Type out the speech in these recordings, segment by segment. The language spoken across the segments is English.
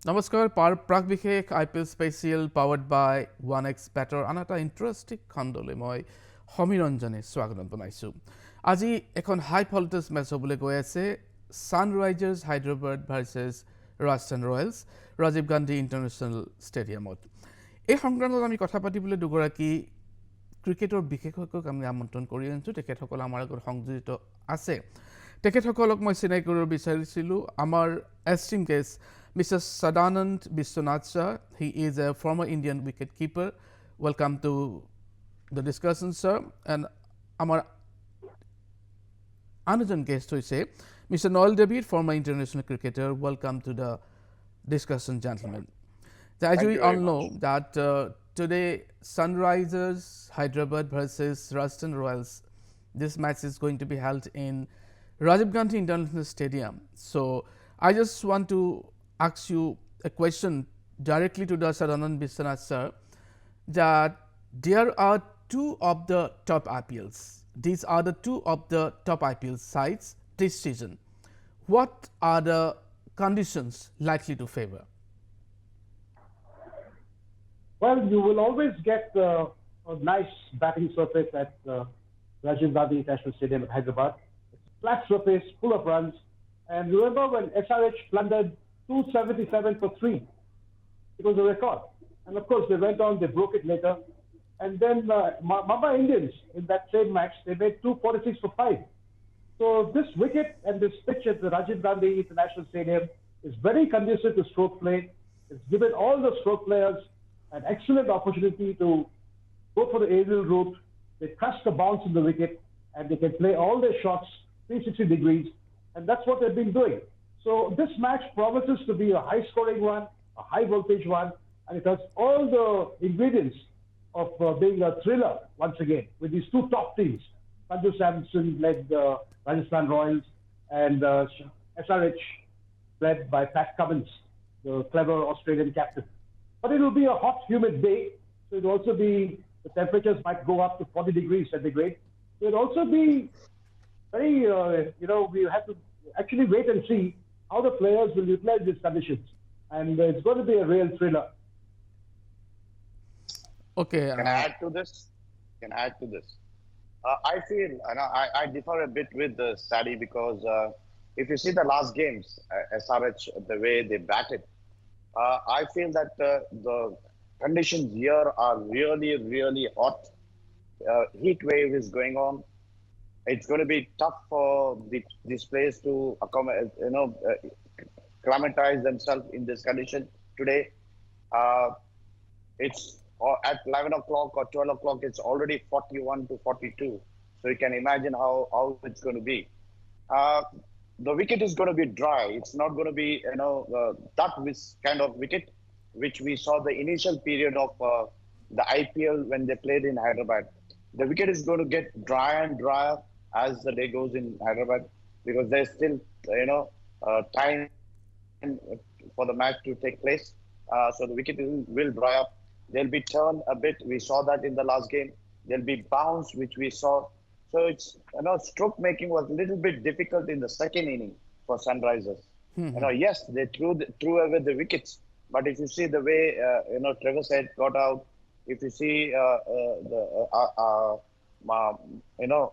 নমস্কাৰ Prag Bixekh IPL Special powered by 1x Better আন এটা interesting খণ্ডলৈ মই সমীৰঞ্জনে স্বাগতম জনাইছোঁ। আজি এখন হাই ভল্টেজ মেচ হ'বলৈ গৈ আছে Sunrisers Hyderabad versus Rajasthan Royals Rajiv Gandhi international ষ্টেডিয়ামত। এই সংক্ৰান্তত আমি কথা পাতিবলৈ দুগৰাকী ক্ৰিকেটৰ বিশেষজ্ঞক আমি আমন্ত্ৰণ কৰি আনিছোঁ। তেখেতসকল আমাৰ লগত সংযোজিত আছে। তেখেতসকলক মই চিনাকি কৰিব বিচাৰিছিলোঁ আমাৰ esteem guest Mr. Sadanand Vishwanath sir. He is a former Indian wicket keeper. Welcome to the discussion, sir. And our another guest is Mr. Noel David, former international cricketer. Welcome to the discussion, gentlemen. So as we all know that today Sunrisers Hyderabad versus Rajasthan Royals. This match is going to be held in Rajiv Gandhi International Stadium. So I just want to ask you a question directly to the Sadanand Vishwanath sir, that there are two of the top IPLs. These are the two of the top IPL sides this season. What are the conditions likely to favor? Well, you will always get a nice batting surface at Rajiv Gandhi International Stadium at Hyderabad. It's a flat surface, full of runs. And remember when SRH plundered 277 for 3. It was a record. And of course, they went on, they broke it later. And then Mumbai Indians, in that same match, they made 246 for 5. So this wicket and this pitch at the Rajiv Gandhi International Stadium is very conducive to stroke play. It's given all the stroke players an excellent opportunity to go for the aerial route. They trust the bounce in the wicket, and they can play all their shots 360 degrees. And that's what they've been doing. So this match promises to be a high-scoring one, a high-voltage one, and it has all the ingredients of being a thriller once again with these two top teams. Sanju Samson led Rajasthan Royals and SRH led by Pat Cummins, the clever Australian captain. But it will be a hot, humid day, so it will also be, the temperatures might go up to 40 degrees centigrade. It will also be very, we have to actually wait and see how the players will utilize these conditions. And it's going to be a real thriller. Okay. Can I add to this? I feel, and I differ a bit with Sadi because if you see the last games, SRH, the way they batted, I feel that the conditions here are really, really hot. Heat wave is going on. It's going to be tough for these players to acclimatize themselves in this condition today. It's at 11 o'clock or 12 o'clock, it's already 41 to 42. So you can imagine how it's going to be. The wicket is going to be dry. It's not going to be, that kind of wicket, which we saw the initial period of the IPL when they played in Hyderabad. The wicket is going to get drier and drier as the day goes in Hyderabad, because there's still, time for the match to take place. So the wicket will dry up. There'll be turn a bit. We saw that in the last game. There'll be bounce, which we saw. So it's, stroke making was a little bit difficult in the second inning for Sunrisers. Yes, they threw away the wickets. But if you see the way, Travis Head got out, if you see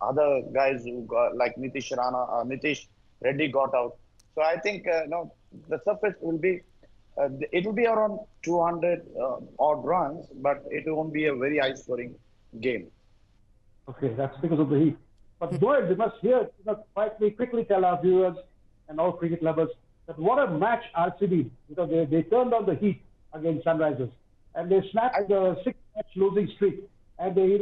other guys who got, like Nitish Reddy got out. So I think, the surface will be, it will be around 200 odd runs, but it won't be a very high-scoring game. Okay, that's because of the heat. But Noel, we must here quickly tell our viewers and all cricket lovers that what a match RCB, because they turned on the heat against Sunrisers, and they snapped the 6-match losing streak, and they,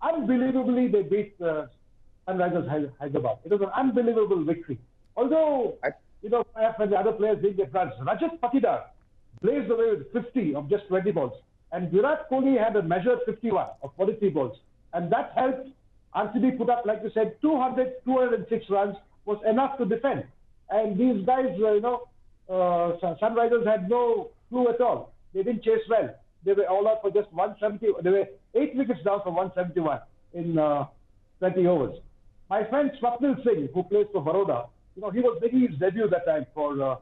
unbelievably they beat Sunrisers Hyderabad. It was an unbelievable victory. Although, when the other players didn't get runs, Rajat Patidar blazed away with 50 of just 20 balls. And Virat Kohli had a measured 51 of 43 balls. And that helped RCB put up, like you said, 206 runs was enough to defend. And these guys, Sunrisers had no clue at all. They didn't chase well. They were all out for just 170. They were 8 wickets down for 171 in 20 overs. My friend Swapnil Singh, who plays for Baroda, he was making his debut that time for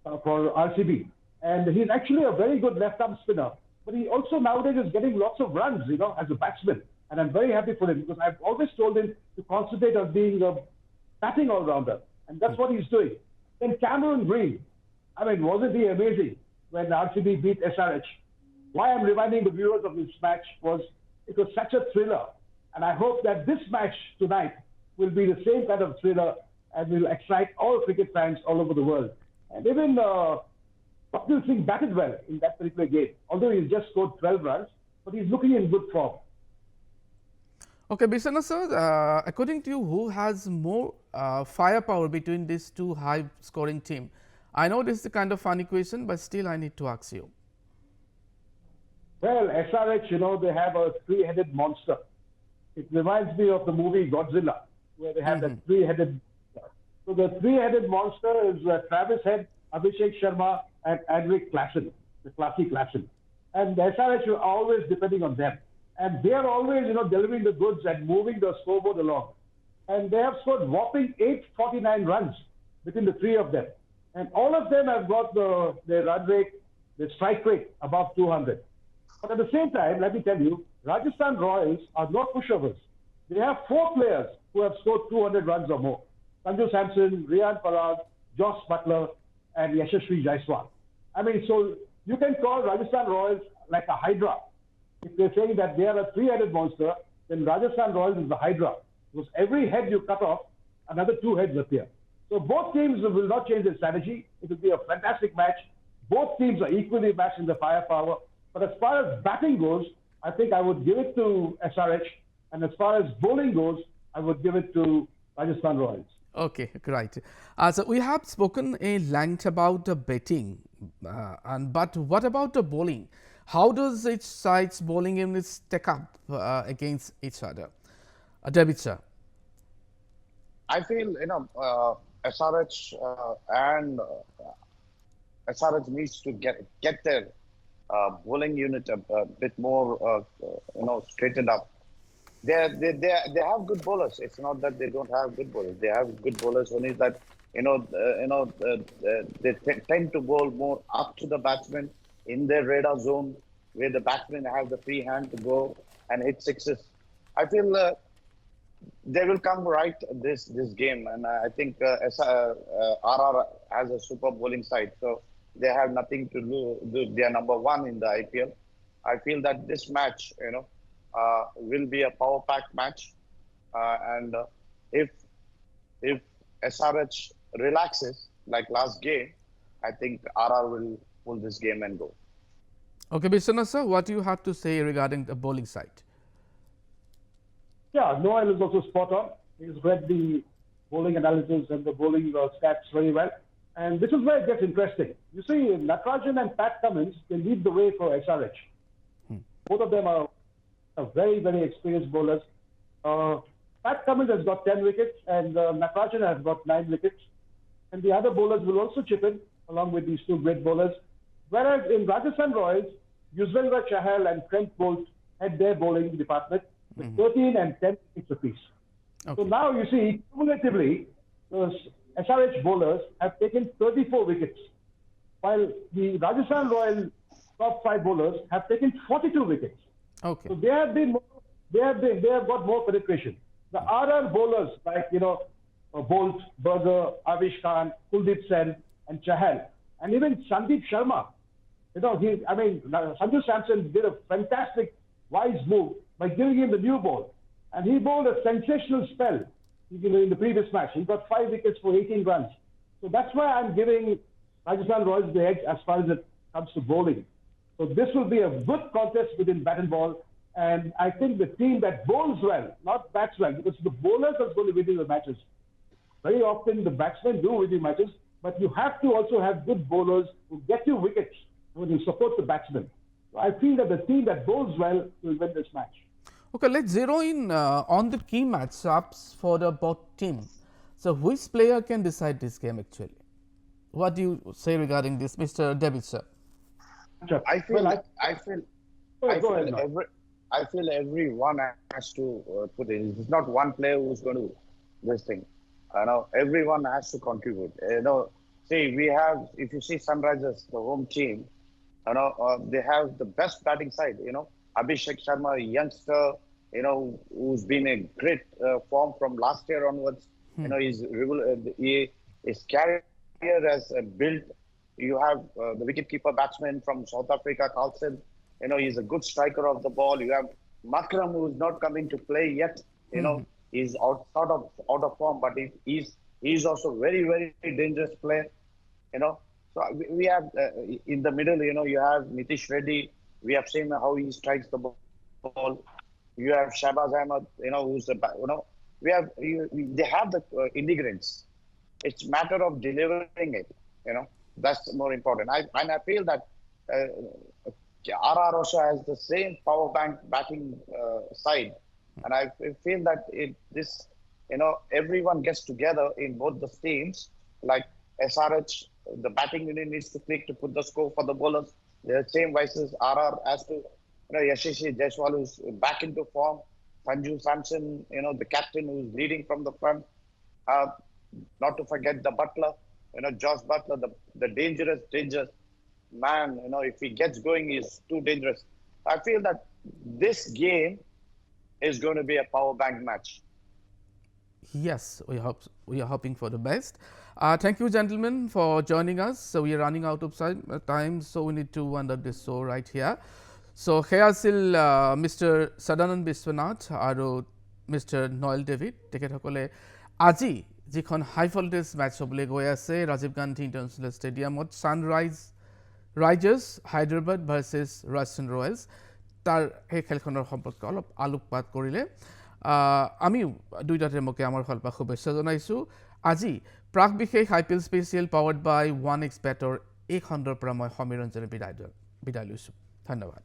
RCB. And he's actually a very good left-arm spinner. But he also nowadays is getting lots of runs, as a batsman. And I'm very happy for him because I've always told him to concentrate on being a batting all-rounder. And that's what he's doing. Then Cameron Green, wasn't he amazing when RCB beat SRH? Why I'm reminding the viewers of this match was it was such a thriller. And I hope that this match tonight will be the same kind of thriller and will excite all cricket fans all over the world. And even Kapil Singh batted well in that particular game, although he's just scored 12 runs, but he's looking in good form. Okay, Bishwanath sir, according to you, who has more firepower between these two high-scoring teams? I know this is a kind of funny question, but still I need to ask you. Well, SRH, they have a three-headed monster. It reminds me of the movie Godzilla, where they have that three-headed monster. So the three-headed monster is Travis Head, Abhishek Sharma, and Adric Klassen, the classy Klassen. And the SRH are always depending on them. And they are always, delivering the goods and moving the scoreboard along. And they have scored whopping 849 runs between the three of them. And all of them have got their run rate, their strike rate above 200. But at the same time, let me tell you, Rajasthan Royals are not pushovers. They have 4 players who have scored 200 runs or more. Sanju Samson, Riyan Parag, Josh Butler, and Yashasvi Jaiswal. So you can call Rajasthan Royals like a hydra. If they're saying that they are a three-headed monster, then Rajasthan Royals is the hydra. Because every head you cut off, another 2 heads appear. So both teams will not change their strategy. It will be a fantastic match. Both teams are equally matched in the firepower. But as far as batting goes, I think I would give it to SRH. And as far as bowling goes, I would give it to Rajasthan Royals. Okay, great. So we have spoken a length about the batting, but what about the bowling? How does each side's bowling units stack up against each other? David sir. I feel SRH and SRH needs to get their bowling unit a bit more straightened up. They have good bowlers. It's not that they don't have good bowlers. They have good bowlers. Only that they tend to bowl more up to the batsman in their radar zone, where the batsmen have the free hand to go and hit sixes. I feel they will come right this game, and I think RR has a super bowling side, so they have nothing to lose. They are number 1 in the IPL. I feel that this match, will be a power packed match, and if SRH relaxes like last game, I think RR will pull this game and go. Okay, Bishwanath sir, what do you have to say regarding the bowling side? Yeah, Noel is also spot on. He's read the bowling analysis and the bowling stats very well. And this is where it gets interesting. You see, Natarajan and Pat Cummins, they lead the way for SRH. Both of them are very, very experienced bowlers. Pat Cummins has got 10 wickets and Natarajan has got 9 wickets. And the other bowlers will also chip in along with these 2 great bowlers. Whereas in Rajasthan Royals, Yuzvendra Chahal and Trent Bolt had their bowling department with 13 and 10 wickets apiece. Okay. So now you see, cumulatively, those SRH bowlers have taken 34 wickets, while the Rajasthan Royal top 5 bowlers have taken 42 wickets. Okay. So they have got more penetration. The RR bowlers like Bolt, Berger, Avish Khan, Kuldeep Sen, and Chahal, and even Sandeep Sharma. Sanju Samson did a fantastic, wise move by giving him the new ball, and he bowled a sensational spell. In the previous match, he got 5 wickets for 18 runs. So that's why I'm giving Rajasthan Royals the edge as far as it comes to bowling. So this will be a good contest within bat and ball. And I think the team that bowls well, not bats well, because the bowlers are going to win the matches. Very often the batsmen do win the matches, but you have to also have good bowlers who get you wickets when you support the batsmen. So I feel that the team that bowls well will win this match. Okay, let's zero in on the key matchups for the both teams. So which player can decide this game actually? What do you say regarding this, Mr. David sir? I feel everyone has to put in. It's not one player who's going to this thing. Everyone has to contribute. See, we have, if you see Sunrisers, the home team, they have the best batting side. Abhishek Sharma, a youngster, who's been in great form from last year onwards. His career has built. You have the wicketkeeper batsman from South Africa, Carlson. He's a good striker of the ball. You have Makram, who's not coming to play yet. He's sort of out of form, but he's also very, very dangerous player. So we have in the middle, you have Nitish Reddy. We have seen how he strikes the ball. You have Shahbaz Ahmed, who's they have the ingredients. It's matter of delivering it. That's more important. I feel that RR also has the same power bank batting side, and I feel that everyone gets together in both the teams, like SRH. The batting unit needs to click to put the score for the bowlers. The same vices RR as to Yashishi Jaiswal, who's back into form. Sanju Samson, the captain who's leading from the front. Not to forget the butler, Josh Butler, the dangerous man. If he gets going, he's too dangerous. I feel that this game is going to be a power bank match. Yes, we are hoping for the best. Thank you, gentlemen, for joining us. So we are running out of time, so we need to wind up this show right here. So here আছিল Mr. Sadanand Vishwanath and Mr. Noel David. তেখেতসকলে আজি যিখন high voltage match হ'বলৈ গৈ আছে Rajiv Gandhi international ষ্টেডিয়ামত Sunrisers Hyderabad versus Rajasthan Royals তাৰ সেই খেলখনৰ সম্পৰ্কে অলপ আলোকপাত কৰিলে আমিও দুইটা টিমকে আমাৰ ফালৰ পৰা শুভেচ্ছা জনাইছোঁ আজি প্ৰাগ বিশেষ IPL special powered by 1x বেটৰ এই খণ্ডৰ পৰা মই সমীৰঞ্জনে বিদায় লৈছোঁ ধন্যবাদ